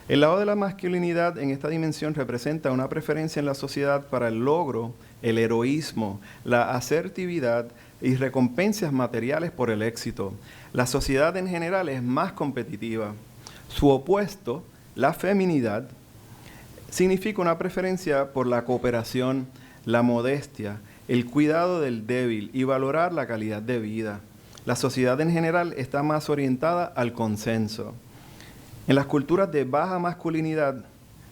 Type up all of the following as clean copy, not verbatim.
El lado de la masculinidad en esta dimensión representa una preferencia en la sociedad para el logro, el heroísmo, la asertividad y recompensas materiales por el éxito. La sociedad en general es más competitiva. Su opuesto, la feminidad, significa una preferencia por la cooperación, la modestia, el cuidado del débil y valorar la calidad de vida. La sociedad en general está más orientada al consenso. En las culturas de baja masculinidad,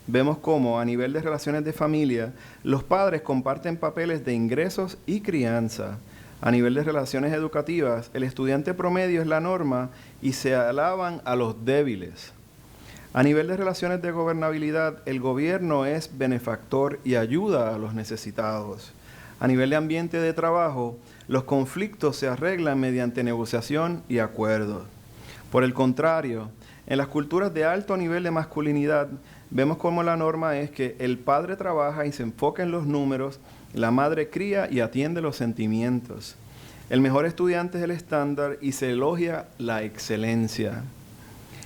vemos cómo a nivel de relaciones de familia, los padres comparten papeles de ingresos y crianza. A nivel de relaciones educativas, el estudiante promedio es la norma y se alaban a los débiles. A nivel de relaciones de gobernabilidad, el gobierno es benefactor y ayuda a los necesitados. A nivel de ambiente de trabajo, los conflictos se arreglan mediante negociación y acuerdos. Por el contrario, en las culturas de alto nivel de masculinidad, vemos cómo la norma es que el padre trabaja y se enfoca en los números, la madre cría y atiende los sentimientos. El mejor estudiante es el estándar y se elogia la excelencia.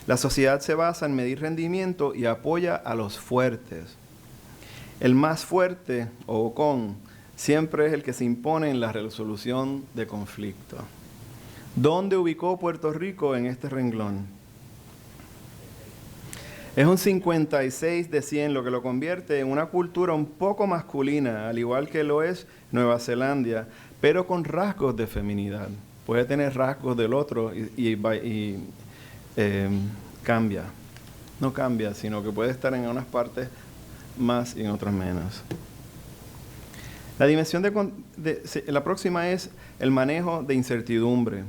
La sociedad se basa en medir rendimiento y apoya a los fuertes. El más fuerte, o con, siempre es el que se impone en la resolución de conflictos. ¿Dónde ubicó Puerto Rico en este renglón? Es un 56 de 100, lo que lo convierte en una cultura un poco masculina, al igual que lo es Nueva Zelanda, pero con rasgos de feminidad. Puede tener rasgos del otro y cambia. No cambia, sino que puede estar en unas partes más y en otras menos. La dimensión la próxima es el manejo de incertidumbre.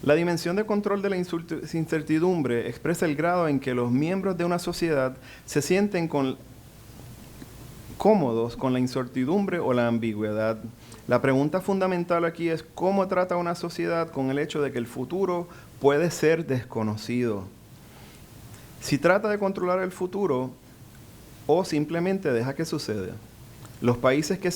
La dimensión de control de la incertidumbre expresa el grado en que los miembros de una sociedad se sienten cómodos con la incertidumbre o la ambigüedad. La pregunta fundamental aquí es cómo trata una sociedad con el hecho de que el futuro puede ser desconocido. Si trata de controlar el futuro o simplemente deja que suceda. Los países que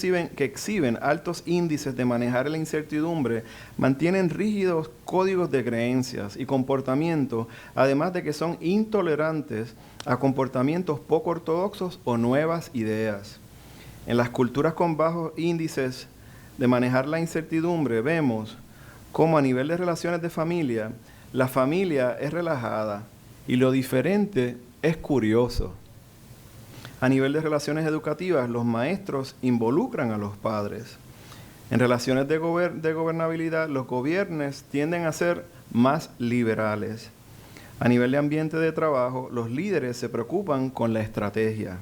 exhiben altos índices de manejar la incertidumbre mantienen rígidos códigos de creencias y comportamiento, además de que son intolerantes a comportamientos poco ortodoxos o nuevas ideas. En las culturas con bajos índices de manejar la incertidumbre vemos cómo a nivel de relaciones de familia, la familia es relajada y lo diferente es curioso. A nivel de relaciones educativas, los maestros involucran a los padres. En relaciones de gobernabilidad, los gobiernos tienden a ser más liberales. A nivel de ambiente de trabajo, los líderes se preocupan con la estrategia.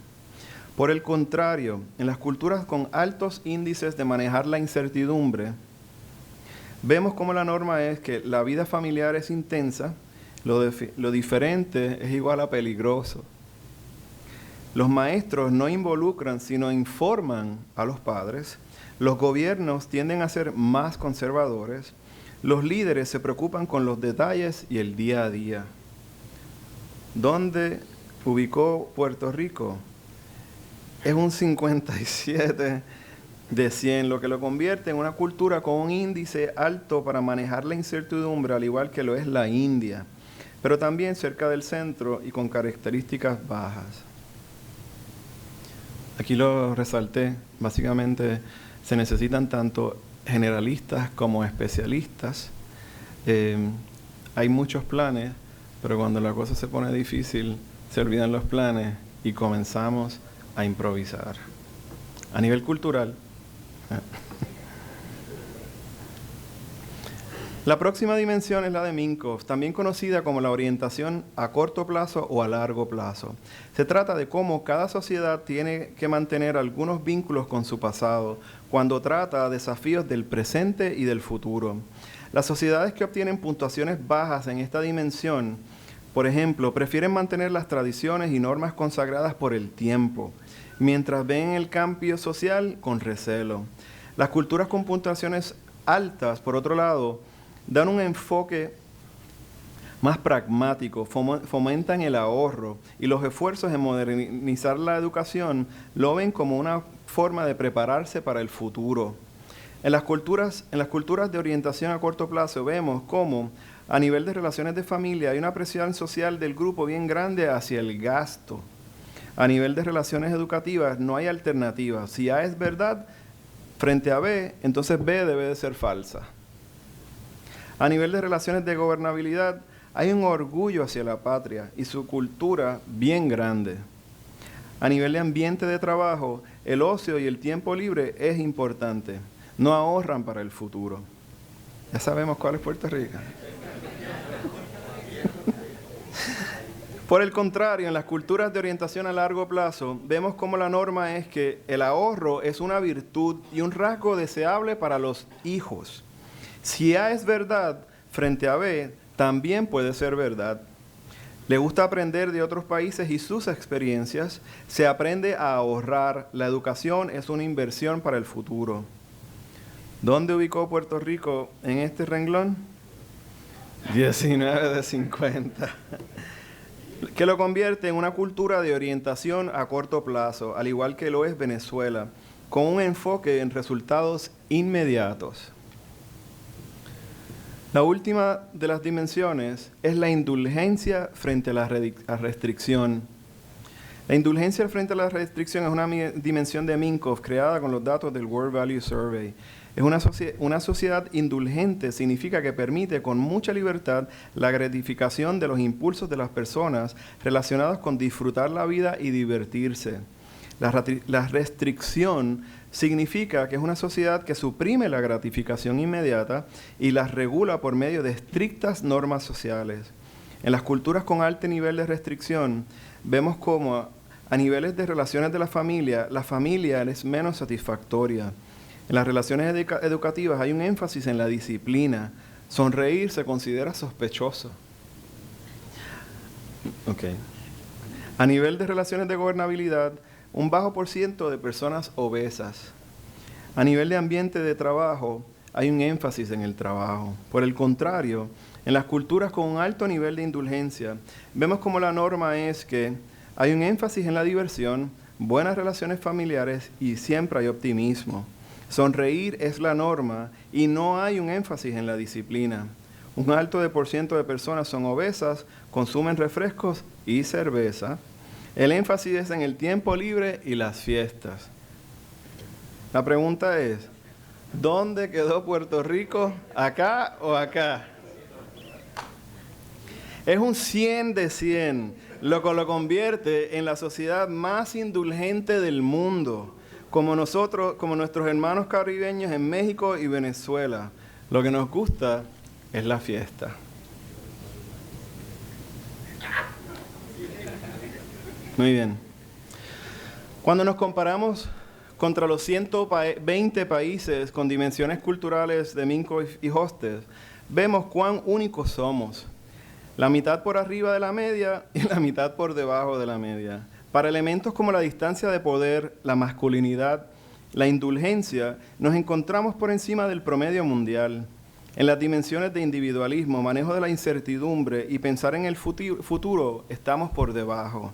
Por el contrario, en las culturas con altos índices de manejar la incertidumbre, vemos como la norma es que la vida familiar es intensa, lo diferente es igual a peligroso. Los maestros no involucran, sino informan a los padres. Los gobiernos tienden a ser más conservadores. Los líderes se preocupan con los detalles y el día a día. ¿Dónde ubicó Puerto Rico? Es un 57 de 100, lo que lo convierte en una cultura con un índice alto para manejar la incertidumbre, al igual que lo es la India, pero también cerca del centro y con características bajas. Aquí lo resalté, básicamente se necesitan tanto generalistas como especialistas. Hay muchos planes, pero cuando la cosa se pone difícil, se olvidan los planes y comenzamos a improvisar. A nivel cultural, la próxima dimensión es la de Minkoff, también conocida como la orientación a corto plazo o a largo plazo. Se trata de cómo cada sociedad tiene que mantener algunos vínculos con su pasado cuando trata desafíos del presente y del futuro. Las sociedades que obtienen puntuaciones bajas en esta dimensión, por ejemplo, prefieren mantener las tradiciones y normas consagradas por el tiempo, mientras ven el cambio social con recelo. Las culturas con puntuaciones altas, por otro lado, dan un enfoque más pragmático, fomentan el ahorro y los esfuerzos en modernizar la educación lo ven como una forma de prepararse para el futuro. En las culturas de orientación a corto plazo vemos cómo A nivel de relaciones de familia, hay una presión social del grupo bien grande hacia el gasto. A nivel de relaciones educativas, no hay alternativa. Si A es verdad frente a B, entonces B debe de ser falsa. A nivel de relaciones de gobernabilidad, hay un orgullo hacia la patria y su cultura bien grande. A nivel de ambiente de trabajo, el ocio y el tiempo libre es importante. No ahorran para el futuro. Ya sabemos cuál es Puerto Rico. Por el contrario, en las culturas de orientación a largo plazo, vemos cómo la norma es que el ahorro es una virtud y un rasgo deseable para los hijos. Si A es verdad frente a B, también puede ser verdad. Le gusta aprender de otros países y sus experiencias, se aprende a ahorrar. La educación es una inversión para el futuro. ¿Dónde ubicó Puerto Rico en este renglón? 19 de 50. Que lo convierte en una cultura de orientación a corto plazo, al igual que lo es Venezuela, con un enfoque en resultados inmediatos. La última de las dimensiones es la indulgencia frente a la restricción. La indulgencia frente a la restricción es una dimensión de Minkoff creada con los datos del World Value Survey. Es una sociedad indulgente, significa que permite con mucha libertad la gratificación de los impulsos de las personas relacionados con disfrutar la vida y divertirse. La restricción significa que es una sociedad que suprime la gratificación inmediata y las regula por medio de estrictas normas sociales. En las culturas con alto nivel de restricción, vemos cómo a niveles de relaciones de la familia es menos satisfactoria. En las relaciones educativas hay un énfasis en la disciplina. Sonreír se considera sospechoso. Okay. A nivel de relaciones de gobernabilidad, un bajo por ciento de personas obesas. A nivel de ambiente de trabajo, hay un énfasis en el trabajo. Por el contrario, en las culturas con un alto nivel de indulgencia, vemos como la norma es que hay un énfasis en la diversión, buenas relaciones familiares y siempre hay optimismo. Sonreír es la norma y no hay un énfasis en la disciplina. Un alto por ciento de personas son obesas, consumen refrescos y cerveza. El énfasis es en el tiempo libre y las fiestas. La pregunta es, ¿dónde quedó Puerto Rico? ¿Acá o acá? Es un 100 de 100, lo que lo convierte en la sociedad más indulgente del mundo, como nuestros hermanos caribeños en México y Venezuela. Lo que nos gusta es la fiesta. Muy bien. Cuando nos comparamos contra los 120 países con dimensiones culturales de Minkoff y Hostes, vemos cuán únicos somos. La mitad por arriba de la media y la mitad por debajo de la media. Para elementos como la distancia de poder, la masculinidad, la indulgencia, nos encontramos por encima del promedio mundial. En las dimensiones de individualismo, manejo de la incertidumbre y pensar en el futuro, estamos por debajo.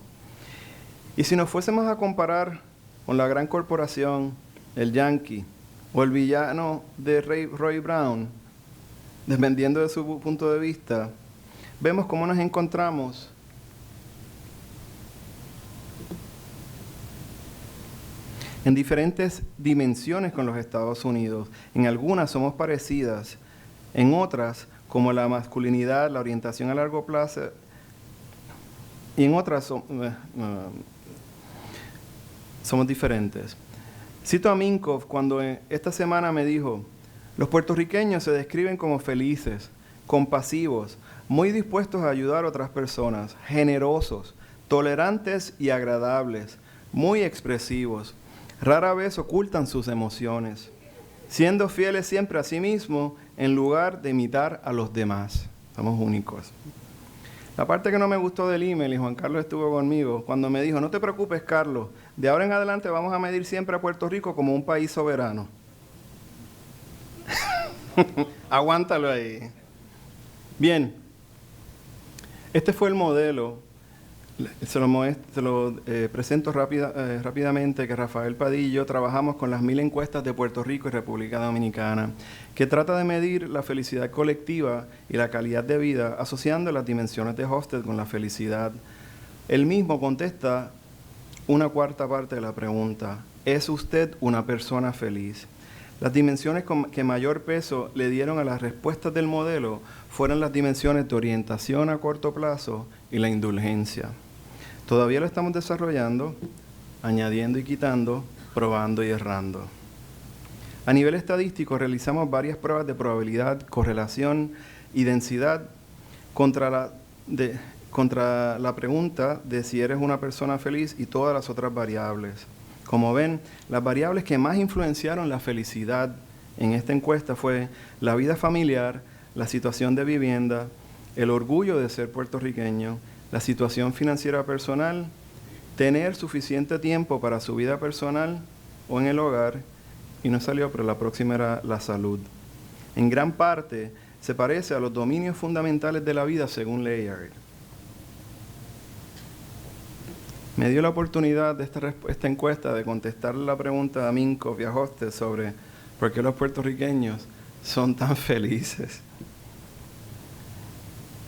Y si nos fuésemos a comparar con la gran corporación, el Yankee, o el villano de Roy Brown, dependiendo de su punto de vista, vemos cómo nos encontramos en diferentes dimensiones con los Estados Unidos. En algunas somos parecidas, en otras, como la masculinidad, la orientación a largo plazo, y en otras somos diferentes. Cito a Minkoff cuando esta semana me dijo, los puertorriqueños se describen como felices, compasivos, muy dispuestos a ayudar a otras personas, generosos, tolerantes y agradables, muy expresivos. Rara vez ocultan sus emociones, siendo fieles siempre a sí mismos en lugar de imitar a los demás. Somos únicos. La parte que no me gustó del email, y Juan Carlos estuvo conmigo, cuando me dijo, no te preocupes, Carlos, de ahora en adelante vamos a medir siempre a Puerto Rico como un país soberano. Aguántalo ahí. Bien, este fue el modelo Presento rápidamente que Rafael Padilla y yo trabajamos con las 1000 encuestas de Puerto Rico y República Dominicana, que trata de medir la felicidad colectiva y la calidad de vida asociando las dimensiones de Hofstede con la felicidad. Él mismo contesta una cuarta parte de la pregunta: ¿es usted una persona feliz? Las dimensiones que mayor peso le dieron a las respuestas del modelo fueron las dimensiones de orientación a corto plazo y la indulgencia. Todavía lo estamos desarrollando, añadiendo y quitando, probando y errando. A nivel estadístico, realizamos varias pruebas de probabilidad, correlación y densidad contra la pregunta de si eres una persona feliz y todas las otras variables. Como ven, las variables que más influenciaron la felicidad en esta encuesta fue la vida familiar, la situación de vivienda, el orgullo de ser puertorriqueño, la situación financiera personal, tener suficiente tiempo para su vida personal o en el hogar, y no salió, pero la próxima era la salud. En gran parte se parece a los dominios fundamentales de la vida según Layard. Me dio la oportunidad de esta encuesta de contestar la pregunta a Minkoff y a Hofstede sobre por qué los puertorriqueños son tan felices.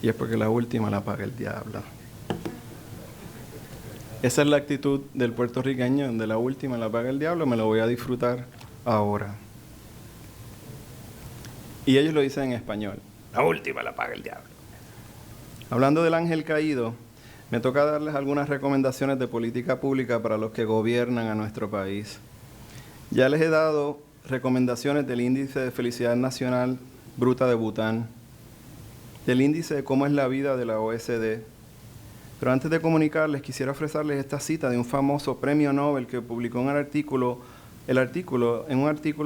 Y es porque la última la paga el diablo. Esa es la actitud del puertorriqueño, de la última la paga el diablo, me lo voy a disfrutar ahora. Y ellos lo dicen en español: la última la paga el diablo. Hablando del ángel caído, me toca darles algunas recomendaciones de política pública para los que gobiernan a nuestro país. Ya les he dado recomendaciones del Índice de Felicidad Nacional Bruta de Bután, del Índice de Cómo es la Vida de la OSD. Pero antes de comunicarles, quisiera ofrecerles esta cita de un famoso premio Nobel que publicó en un artículo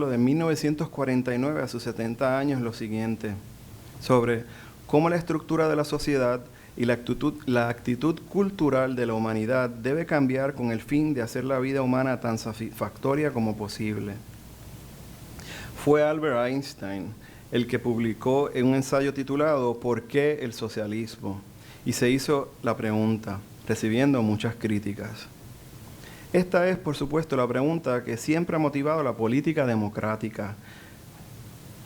de 1949 a sus 70 años, lo siguiente, sobre cómo la estructura de la sociedad y la actitud cultural de la humanidad debe cambiar con el fin de hacer la vida humana tan satisfactoria como posible. Fue Albert Einstein el que publicó en un ensayo titulado ¿Por qué el socialismo? Y se hizo la pregunta, recibiendo muchas críticas. Esta es, por supuesto, la pregunta que siempre ha motivado la política democrática.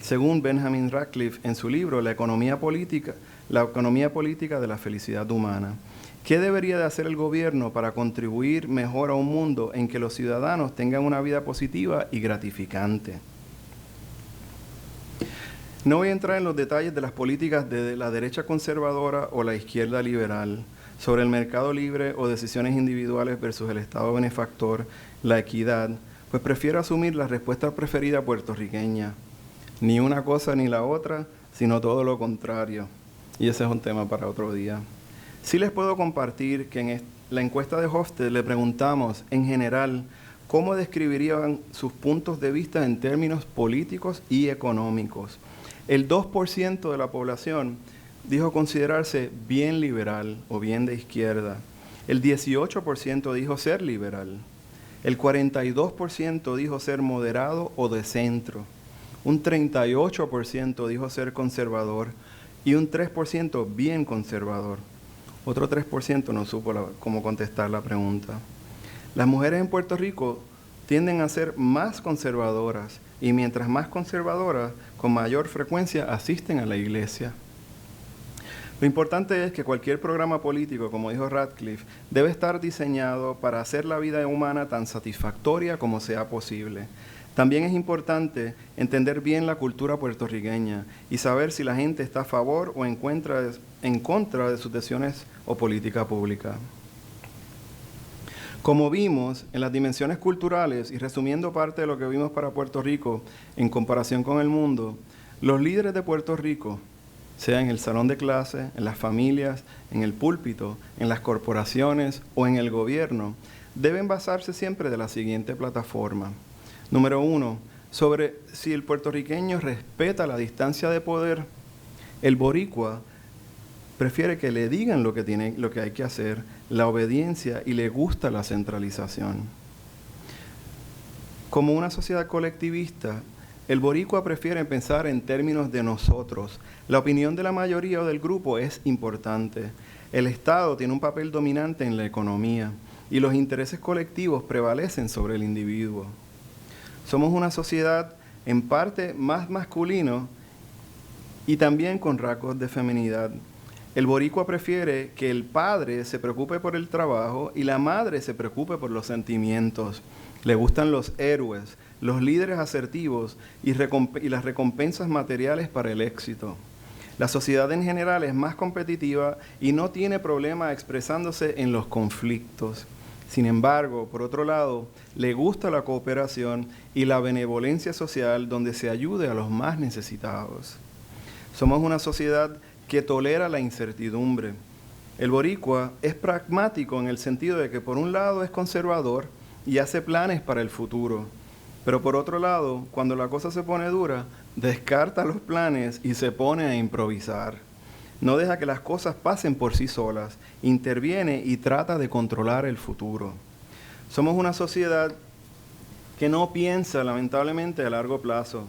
Según Benjamin Radcliffe en su libro La economía política de la felicidad humana. ¿Qué debería de hacer el gobierno para contribuir mejor a un mundo en que los ciudadanos tengan una vida positiva y gratificante? No voy a entrar en los detalles de las políticas de la derecha conservadora o la izquierda liberal, sobre el mercado libre o decisiones individuales versus el Estado benefactor, la equidad, pues prefiero asumir la respuesta preferida puertorriqueña. Ni una cosa ni la otra, sino todo lo contrario. Y ese es un tema para otro día. Sí les puedo compartir que en la encuesta de Hofstede le preguntamos, en general, cómo describirían sus puntos de vista en términos políticos y económicos. El 2% de la población dijo considerarse bien liberal o bien de izquierda. El 18% dijo ser liberal. El 42% dijo ser moderado o de centro. Un 38% dijo ser conservador y un 3% bien conservador. Otro 3% no supo cómo contestar la pregunta. Las mujeres en Puerto Rico tienden a ser más conservadoras y mientras más conservadoras, con mayor frecuencia asisten a la iglesia. Lo importante es que cualquier programa político, como dijo Radcliffe, debe estar diseñado para hacer la vida humana tan satisfactoria como sea posible. También es importante entender bien la cultura puertorriqueña y saber si la gente está a favor o en contra de sus decisiones o política pública. Como vimos en las dimensiones culturales, y resumiendo parte de lo que vimos para Puerto Rico en comparación con el mundo, los líderes de Puerto Rico, sea en el salón de clase, en las familias, en el púlpito, en las corporaciones o en el gobierno, deben basarse siempre de la siguiente plataforma. Número 1, sobre si el puertorriqueño respeta la distancia de poder. El boricua prefiere que le digan lo que hay que hacer, la obediencia, y le gusta la centralización. Como una sociedad colectivista, el boricua prefiere pensar en términos de nosotros. La opinión de la mayoría o del grupo es importante. El Estado tiene un papel dominante en la economía y los intereses colectivos prevalecen sobre el individuo. Somos una sociedad en parte más masculino y también con rasgos de feminidad. El boricua prefiere que el padre se preocupe por el trabajo y la madre se preocupe por los sentimientos. Le gustan los héroes, los líderes asertivos y las recompensas materiales para el éxito. La sociedad en general es más competitiva y no tiene problema expresándose en los conflictos. Sin embargo, por otro lado, le gusta la cooperación y la benevolencia social donde se ayude a los más necesitados. Somos una sociedad que tolera la incertidumbre. El boricua es pragmático en el sentido de que por un lado es conservador y hace planes para el futuro, pero por otro lado, cuando la cosa se pone dura, descarta los planes y se pone a improvisar. No deja que las cosas pasen por sí solas, interviene y trata de controlar el futuro. Somos una sociedad que no piensa, lamentablemente, a largo plazo.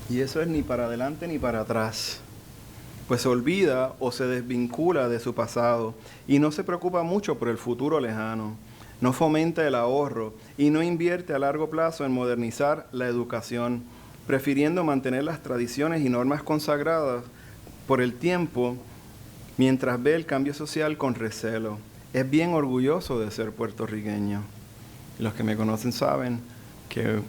Y eso es ni para adelante ni para atrás, pues se olvida o se desvincula de su pasado y no se preocupa mucho por el futuro lejano. No fomenta el ahorro y no invierte a largo plazo en modernizar la educación, prefiriendo mantener las tradiciones y normas consagradas por el tiempo mientras ve el cambio social con recelo. Es bien orgulloso de ser puertorriqueño. Los que me conocen saben que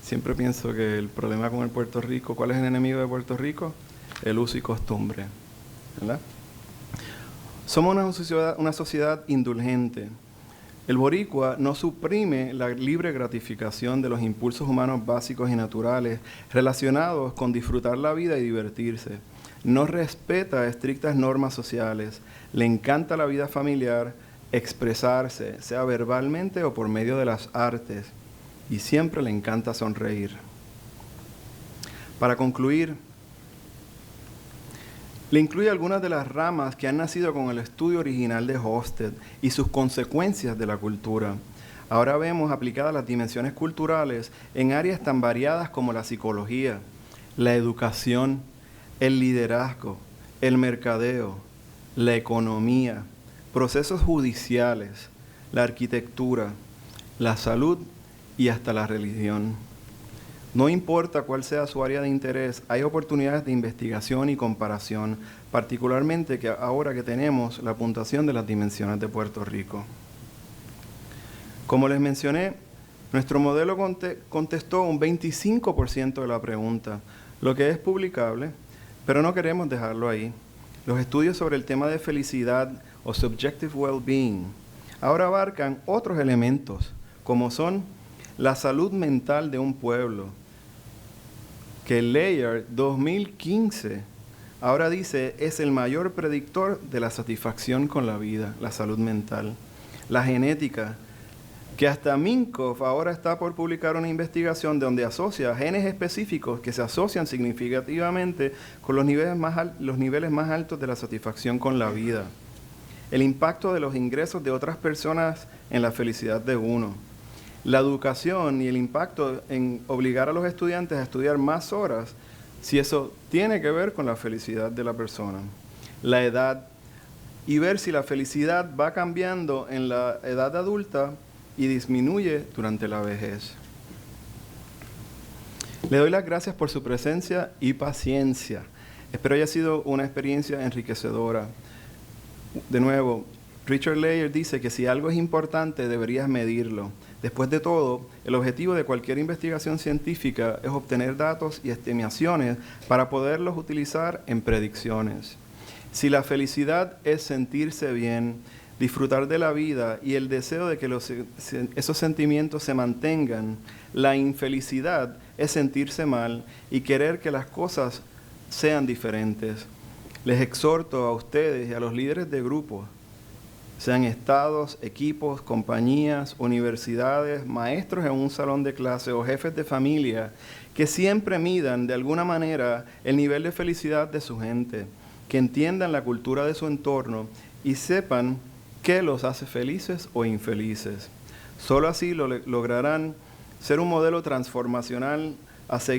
siempre pienso que el problema con el Puerto Rico, ¿cuál es el enemigo de Puerto Rico? El uso y costumbre, ¿verdad? Somos una sociedad indulgente. El boricua no suprime la libre gratificación de los impulsos humanos básicos y naturales relacionados con disfrutar la vida y divertirse. No respeta estrictas normas sociales. Le encanta la vida familiar, expresarse, sea verbalmente o por medio de las artes. Y siempre le encanta sonreír. Para concluir, le incluye algunas de las ramas que han nacido con el estudio original de Hofstede y sus consecuencias de la cultura. Ahora vemos aplicadas las dimensiones culturales en áreas tan variadas como la psicología, la educación, el liderazgo, el mercadeo, la economía, procesos judiciales, la arquitectura, la salud y hasta la religión. No importa cuál sea su área de interés, hay oportunidades de investigación y comparación, particularmente ahora que tenemos la puntuación de las dimensiones de Puerto Rico. Como les mencioné, nuestro modelo contestó un 25% de la pregunta, lo que es publicable, pero no queremos dejarlo ahí. Los estudios sobre el tema de felicidad o subjective well-being ahora abarcan otros elementos, como son la salud mental de un pueblo, que Layard 2015 ahora dice es el mayor predictor de la satisfacción con la vida, la salud mental. La genética, que hasta Minkoff ahora está por publicar una investigación donde asocia genes específicos que se asocian significativamente con los niveles más altos de la satisfacción con la vida. El impacto de los ingresos de otras personas en la felicidad de uno. La educación y el impacto en obligar a los estudiantes a estudiar más horas, si eso tiene que ver con la felicidad de la persona. La edad, y ver si la felicidad va cambiando en la edad adulta y disminuye durante la vejez. Le doy las gracias por su presencia y paciencia. Espero haya sido una experiencia enriquecedora. De nuevo, Richard Layard dice que si algo es importante, deberías medirlo. Después de todo, el objetivo de cualquier investigación científica es obtener datos y estimaciones para poderlos utilizar en predicciones. Si la felicidad es sentirse bien, disfrutar de la vida y el deseo de que esos sentimientos se mantengan, la infelicidad es sentirse mal y querer que las cosas sean diferentes. Les exhorto a ustedes y a los líderes de grupos, sean estados, equipos, compañías, universidades, maestros en un salón de clase o jefes de familia, que siempre midan de alguna manera el nivel de felicidad de su gente, que entiendan la cultura de su entorno y sepan qué los hace felices o infelices. Solo así lograrán ser un modelo transformacional a seguir